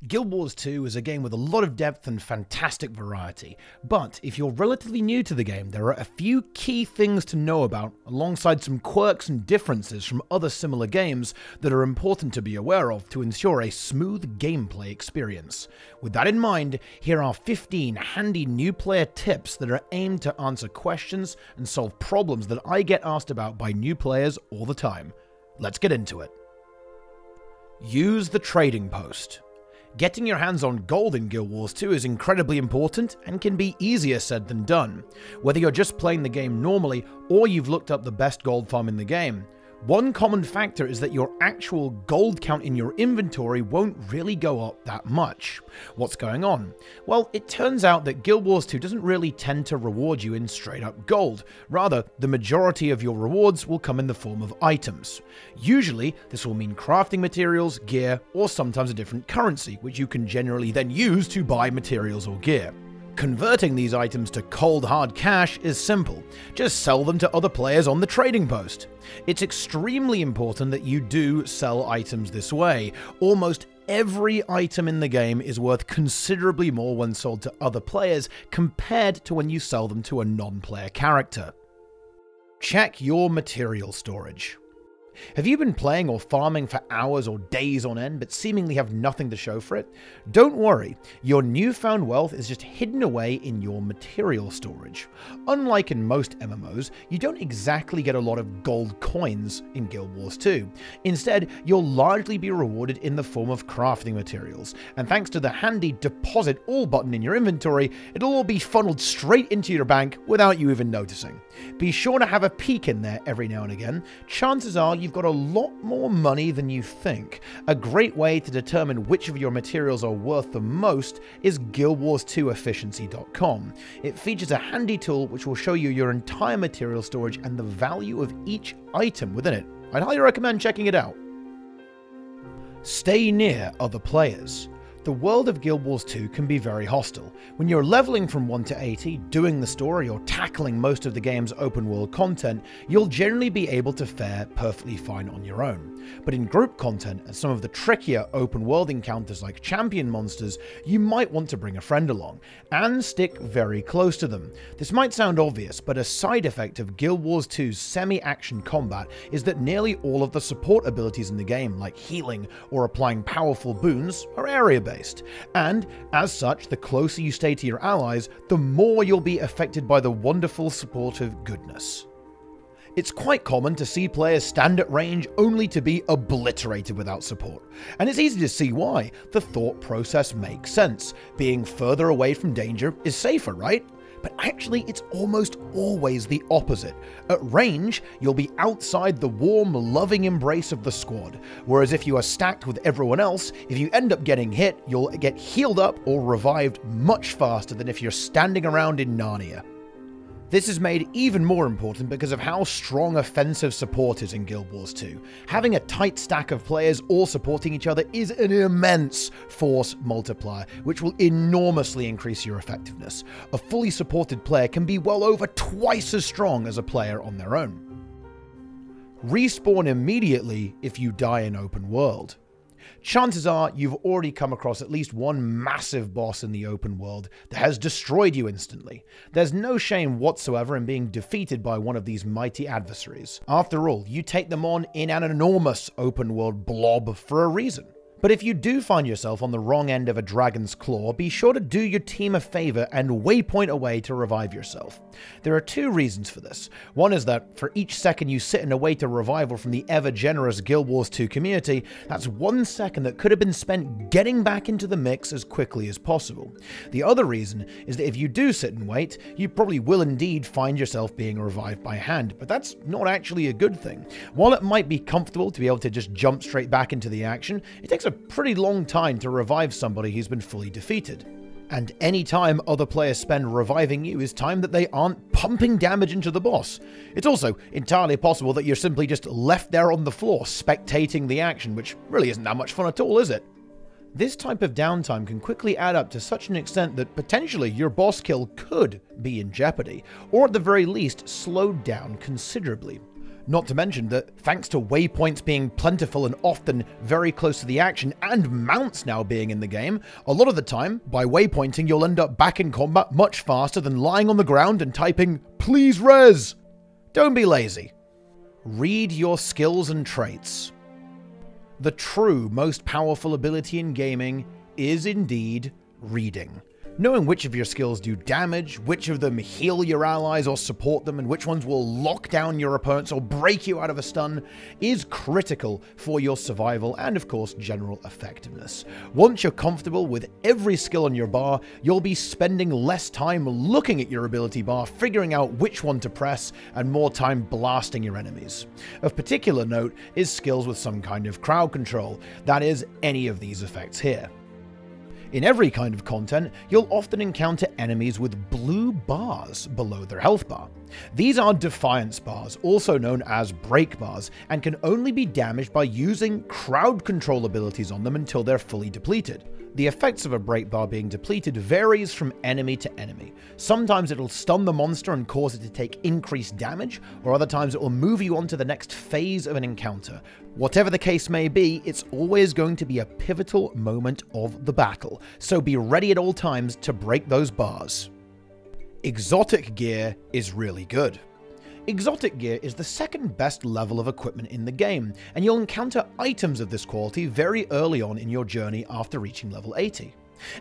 Guild Wars 2 is a game with a lot of depth and fantastic variety, but if you're relatively new to the game, there are a few key things to know about, alongside some quirks and differences from other similar games that are important to be aware of to ensure a smooth gameplay experience. With that in mind, here are 15 handy new player tips that are aimed to answer questions and solve problems that I get asked about by new players all the time. Let's get into it. Use the trading post. Getting your hands on gold in Guild Wars 2 is incredibly important and can be easier said than done, whether you're just playing the game normally or you've looked up the best gold farm in the game. One common factor is that your actual gold count in your inventory won't really go up that much. What's going on? Well, it turns out that Guild Wars 2 doesn't really tend to reward you in straight up gold. Rather, the majority of your rewards will come in the form of items. Usually, this will mean crafting materials, gear, or sometimes a different currency, which you can generally then use to buy materials or gear. Converting these items to cold hard cash is simple. Just sell them to other players on the trading post. It's extremely important that you do sell items this way. Almost every item in the game is worth considerably more when sold to other players compared to when you sell them to a non-player character. Check your material storage. Have you been playing or farming for hours or days on end but seemingly have nothing to show for it? Don't worry, your newfound wealth is just hidden away in your material storage. Unlike in most MMOs, you don't exactly get a lot of gold coins in Guild Wars 2. Instead, you'll largely be rewarded in the form of crafting materials, and thanks to the handy deposit all button in your inventory, it'll all be funneled straight into your bank without you even noticing. Be sure to have a peek in there every now and again. Chances are you've got a lot more money than you think. A great way to determine which of your materials are worth the most is guildwars2efficiency.com. It features a handy tool which will show you your entire material storage and the value of each item within it. I'd highly recommend checking it out. Stay near other players. The world of Guild Wars 2 can be very hostile. When you're leveling from 1 to 80, doing the story, or tackling most of the game's open world content, you'll generally be able to fare perfectly fine on your own. But in group content and some of the trickier open world encounters like champion monsters, you might want to bring a friend along, and stick very close to them. This might sound obvious, but a side effect of Guild Wars 2's semi-action combat is that nearly all of the support abilities in the game, like healing or applying powerful boons, are area-based. And, as such, the closer you stay to your allies, the more you'll be affected by the wonderful supportive goodness. It's quite common to see players stand at range only to be obliterated without support. And it's easy to see why. The thought process makes sense. Being further away from danger is safer, right? But actually, it's almost always the opposite. At range, you'll be outside the warm, loving embrace of the squad. Whereas if you are stacked with everyone else, if you end up getting hit, you'll get healed up or revived much faster than if you're standing around in Narnia. This is made even more important because of how strong offensive support is in Guild Wars 2. Having a tight stack of players all supporting each other is an immense force multiplier, which will enormously increase your effectiveness. A fully supported player can be well over twice as strong as a player on their own. Respawn immediately if you die in open world. Chances are you've already come across at least one massive boss in the open world that has destroyed you instantly. There's no shame whatsoever in being defeated by one of these mighty adversaries. After all, you take them on in an enormous open world blob for a reason. But if you do find yourself on the wrong end of a dragon's claw, be sure to do your team a favor and waypoint a way to revive yourself. There are two reasons for this. One is that for each second you sit and await a revival from the ever-generous Guild Wars 2 community, that's 1 second that could have been spent getting back into the mix as quickly as possible. The other reason is that if you do sit and wait, you probably will indeed find yourself being revived by hand, but that's not actually a good thing. While it might be comfortable to be able to just jump straight back into the action, it takes a pretty long time to revive somebody who's been fully defeated. And any time other players spend reviving you is time that they aren't pumping damage into the boss. It's also entirely possible that you're simply just left there on the floor spectating the action, which really isn't that much fun at all, is it? This type of downtime can quickly add up to such an extent that potentially your boss kill could be in jeopardy, or at the very least slowed down considerably. Not to mention that thanks to waypoints being plentiful and often very close to the action, and mounts now being in the game, a lot of the time, by waypointing, you'll end up back in combat much faster than lying on the ground and typing, "Please res!" Don't be lazy. Read your skills and traits. The true most powerful ability in gaming is indeed reading. Knowing which of your skills do damage, which of them heal your allies or support them, and which ones will lock down your opponents or break you out of a stun is critical for your survival and, of course, general effectiveness. Once you're comfortable with every skill on your bar, you'll be spending less time looking at your ability bar, figuring out which one to press, and more time blasting your enemies. Of particular note is skills with some kind of crowd control, that is, any of these effects here. In every kind of content, you'll often encounter enemies with blue bars below their health bar. These are defiance bars, also known as break bars, and can only be damaged by using crowd control abilities on them until they're fully depleted. The effects of a break bar being depleted varies from enemy to enemy. Sometimes it'll stun the monster and cause it to take increased damage, or other times it will move you on to the next phase of an encounter. Whatever the case may be, it's always going to be a pivotal moment of the battle, so be ready at all times to break those bars. Exotic gear is really good. Exotic gear is the second best level of equipment in the game, and you'll encounter items of this quality very early on in your journey after reaching level 80.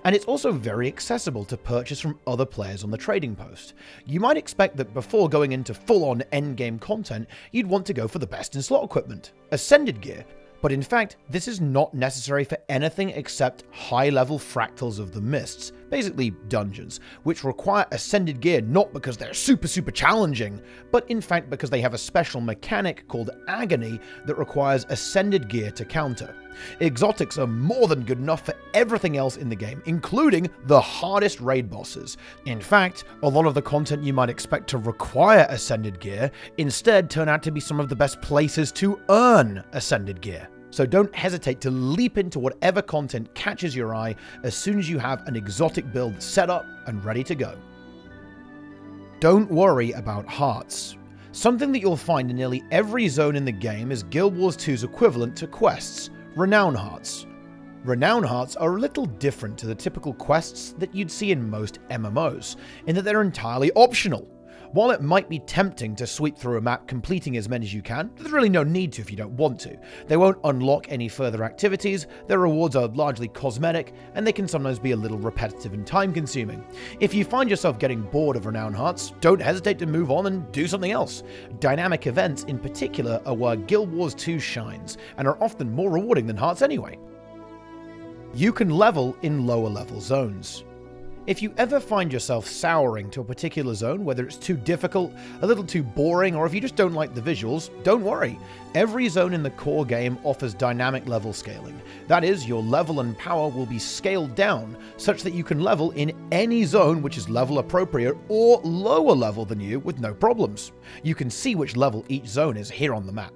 And it's also very accessible to purchase from other players on the trading post. You might expect that before going into full-on endgame content, you'd want to go for the best in slot equipment, Ascended gear. But in fact, this is not necessary for anything except high-level fractals of the mists, basically dungeons, which require Ascended gear not because they're super challenging, but in fact because they have a special mechanic called Agony that requires Ascended gear to counter. Exotics are more than good enough for everything else in the game, including the hardest raid bosses. In fact, a lot of the content you might expect to require Ascended gear instead turn out to be some of the best places to earn Ascended gear. So don't hesitate to leap into whatever content catches your eye as soon as you have an exotic build set up and ready to go. Don't worry about hearts. Something that you'll find in nearly every zone in the game is Guild Wars 2's equivalent to quests, Renown Hearts. Renown Hearts are a little different to the typical quests that you'd see in most MMOs, in that they're entirely optional. While it might be tempting to sweep through a map completing as many as you can, there's really no need to if you don't want to. They won't unlock any further activities, their rewards are largely cosmetic, and they can sometimes be a little repetitive and time-consuming. If you find yourself getting bored of Renown Hearts, don't hesitate to move on and do something else. Dynamic events in particular are where Guild Wars 2 shines, and are often more rewarding than Hearts anyway. You can level in lower level zones. If you ever find yourself souring to a particular zone, whether it's too difficult, a little too boring, or if you just don't like the visuals, don't worry. Every zone in the core game offers dynamic level scaling. That is, your level and power will be scaled down, such that you can level in any zone which is level appropriate or lower level than you with no problems. You can see which level each zone is here on the map.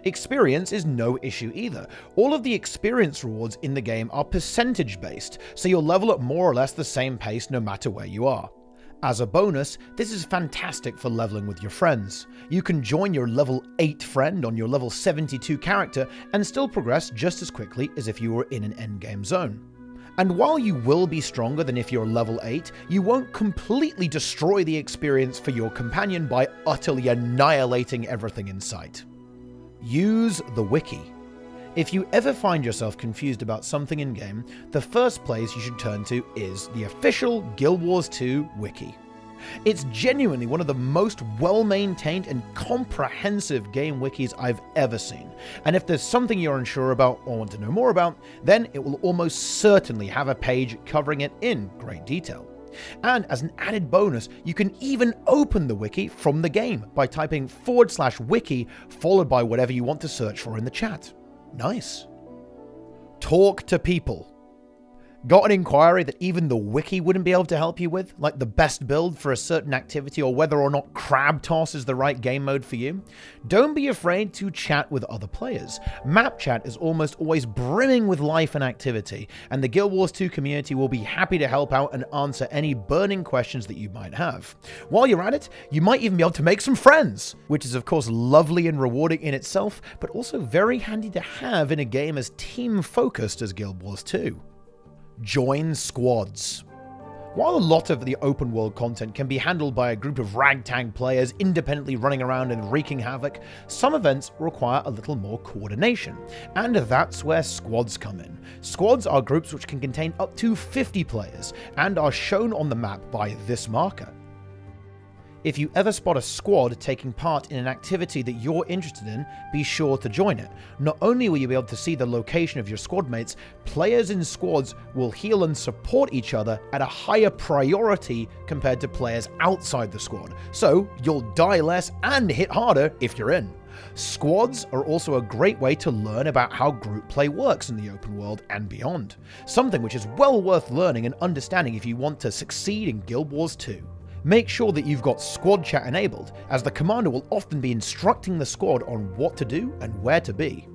Experience is no issue either. All of the experience rewards in the game are percentage based, so you'll level at more or less the same pace no matter where you are. As a bonus, this is fantastic for leveling with your friends. You can join your level 8 friend on your level 72 character and still progress just as quickly as if you were in an endgame zone. And while you will be stronger than if you're level 8, you won't completely destroy the experience for your companion by utterly annihilating everything in sight. Use the Wiki. If you ever find yourself confused about something in-game, the first place you should turn to is the official Guild Wars 2 Wiki. It's genuinely one of the most well-maintained and comprehensive game wikis I've ever seen, and if there's something you're unsure about or want to know more about, then it will almost certainly have a page covering it in great detail. And as an added bonus, you can even open the wiki from the game by typing /wiki followed by whatever you want to search for in the chat. Nice. Talk to people. Got an inquiry that even the Wiki wouldn't be able to help you with, like the best build for a certain activity or whether or not crab toss is the right game mode for you? Don't be afraid to chat with other players. Map chat is almost always brimming with life and activity, and the Guild Wars 2 community will be happy to help out and answer any burning questions that you might have. While you're at it, you might even be able to make some friends, which is of course lovely and rewarding in itself, but also very handy to have in a game as team-focused as Guild Wars 2. Join squads. While a lot of the open world content can be handled by a group of ragtag players independently running around and wreaking havoc, some events require a little more coordination, and that's where squads come in. Squads are groups which can contain up to 50 players, and are shown on the map by this marker. If you ever spot a squad taking part in an activity that you're interested in, be sure to join it. Not only will you be able to see the location of your squad mates, players in squads will heal and support each other at a higher priority compared to players outside the squad, so you'll die less and hit harder if you're in. Squads are also a great way to learn about how group play works in the open world and beyond, something which is well worth learning and understanding if you want to succeed in Guild Wars 2. Make sure that you've got squad chat enabled, as the commander will often be instructing the squad on what to do and where to be.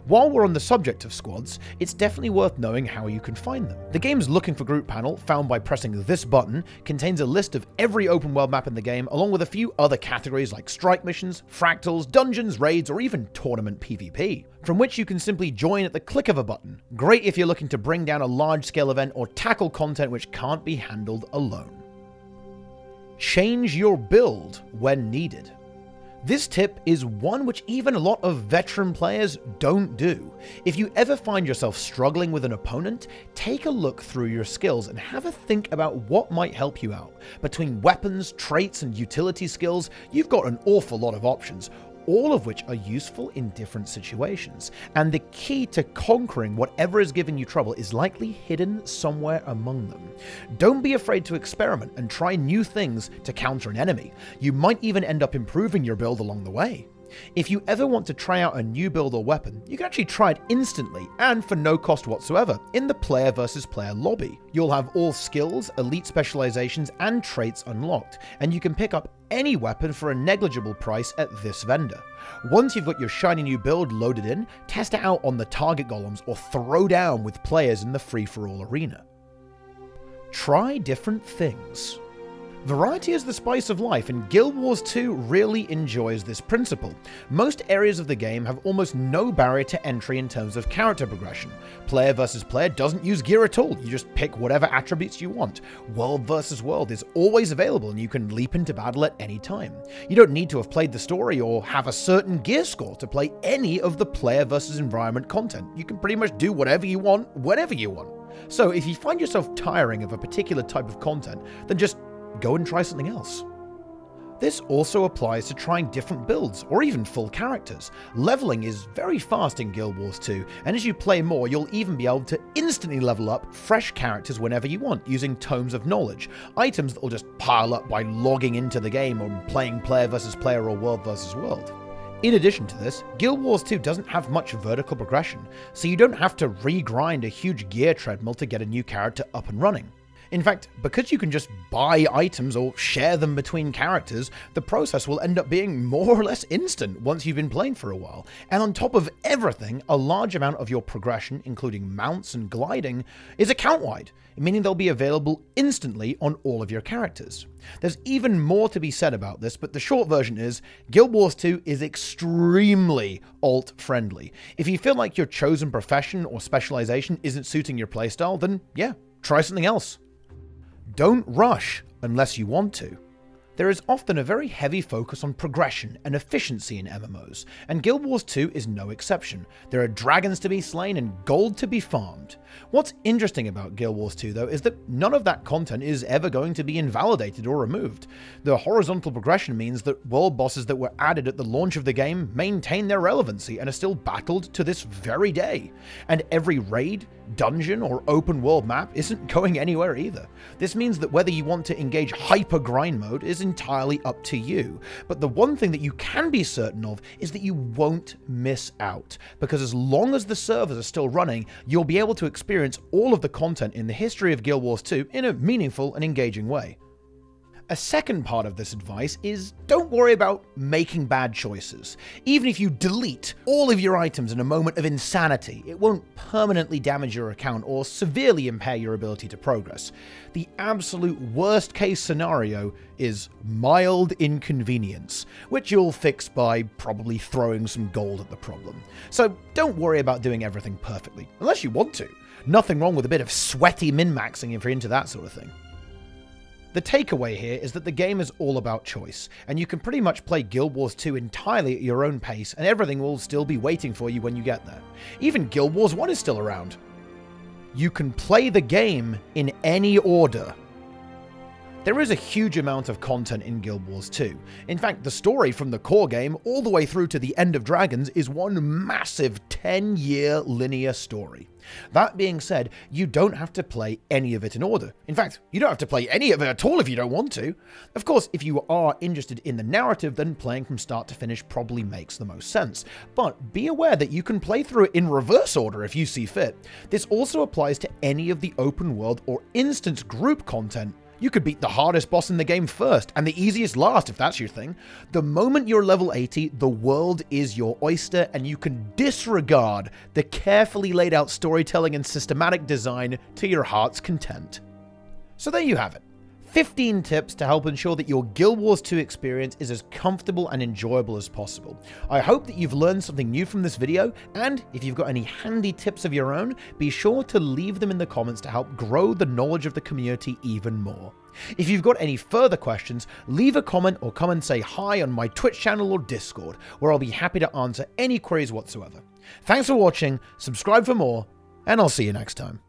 While we're on the subject of squads, it's definitely worth knowing how you can find them. The game's Looking for Group panel, found by pressing this button, contains a list of every open world map in the game, along with a few other categories like strike missions, fractals, dungeons, raids, or even tournament PvP, from which you can simply join at the click of a button. Great if you're looking to bring down a large-scale event or tackle content which can't be handled alone. Change your build when needed. This tip is one which even a lot of veteran players don't do. If you ever find yourself struggling with an opponent, take a look through your skills and have a think about what might help you out. Between weapons, traits, and utility skills, you've got an awful lot of options, all of which are useful in different situations. And the key to conquering whatever is giving you trouble is likely hidden somewhere among them. Don't be afraid to experiment and try new things to counter an enemy. You might even end up improving your build along the way. If you ever want to try out a new build or weapon, you can actually try it instantly and for no cost whatsoever in the player versus player lobby. You'll have all skills, elite specializations, and traits unlocked, and you can pick up any weapon for a negligible price at this vendor. Once you've got your shiny new build loaded in, test it out on the target golems or throw down with players in the free-for-all arena. Try different things. Variety is the spice of life, and Guild Wars 2 really enjoys this principle. Most areas of the game have almost no barrier to entry in terms of character progression. Player versus player doesn't use gear at all, you just pick whatever attributes you want. World versus world is always available and you can leap into battle at any time. You don't need to have played the story or have a certain gear score to play any of the player versus environment content. You can pretty much do whatever you want, whenever you want. So if you find yourself tiring of a particular type of content, then just go and try something else. This also applies to trying different builds, or even full characters. Leveling is very fast in Guild Wars 2, and as you play more, you'll even be able to instantly level up fresh characters whenever you want, using tomes of knowledge, items that will just pile up by logging into the game or playing player versus player or world versus world. In addition to this, Guild Wars 2 doesn't have much vertical progression, so you don't have to re-grind a huge gear treadmill to get a new character up and running. In fact, because you can just buy items or share them between characters, the process will end up being more or less instant once you've been playing for a while. And on top of everything, a large amount of your progression, including mounts and gliding, is account-wide, meaning they'll be available instantly on all of your characters. There's even more to be said about this, but the short version is, Guild Wars 2 is extremely alt-friendly. If you feel like your chosen profession or specialization isn't suiting your playstyle, then yeah, try something else. Don't rush unless you want to. There is often a very heavy focus on progression and efficiency in MMOs, and Guild Wars 2 is no exception. There are dragons to be slain and gold to be farmed. What's interesting about Guild Wars 2 though is that none of that content is ever going to be invalidated or removed. The horizontal progression means that world bosses that were added at the launch of the game maintain their relevancy and are still battled to this very day. And every raid, dungeon, or open world map isn't going anywhere either. This means that whether you want to engage hyper grind mode is entirely up to you. But the one thing that you can be certain of is that you won't miss out, because as long as the servers are still running, you'll be able to experience all of the content in the history of Guild Wars 2 in a meaningful and engaging way. A second part of this advice is don't worry about making bad choices. Even if you delete all of your items in a moment of insanity, it won't permanently damage your account or severely impair your ability to progress. The absolute worst case scenario is mild inconvenience, which you'll fix by probably throwing some gold at the problem. So don't worry about doing everything perfectly, unless you want to. Nothing wrong with a bit of sweaty min-maxing if you're into that sort of thing. The takeaway here is that the game is all about choice, and you can pretty much play Guild Wars 2 entirely at your own pace, and everything will still be waiting for you when you get there. Even Guild Wars 1 is still around. You can play the game in any order. There is a huge amount of content in Guild Wars 2. In fact, the story from the core game all the way through to the End of Dragons is one massive 10-year linear story. That being said, you don't have to play any of it in order. In fact, you don't have to play any of it at all if you don't want to. Of course, if you are interested in the narrative, then playing from start to finish probably makes the most sense. But be aware that you can play through it in reverse order if you see fit. This also applies to any of the open world or instance group content. You could beat the hardest boss in the game first, and the easiest last if that's your thing. The moment you're level 80, the world is your oyster, and you can disregard the carefully laid out storytelling and systematic design to your heart's content. So there you have it. 15 tips to help ensure that your Guild Wars 2 experience is as comfortable and enjoyable as possible. I hope that you've learned something new from this video, and if you've got any handy tips of your own, be sure to leave them in the comments to help grow the knowledge of the community even more. If you've got any further questions, leave a comment or come and say hi on my Twitch channel or Discord, where I'll be happy to answer any queries whatsoever. Thanks for watching, subscribe for more, and I'll see you next time.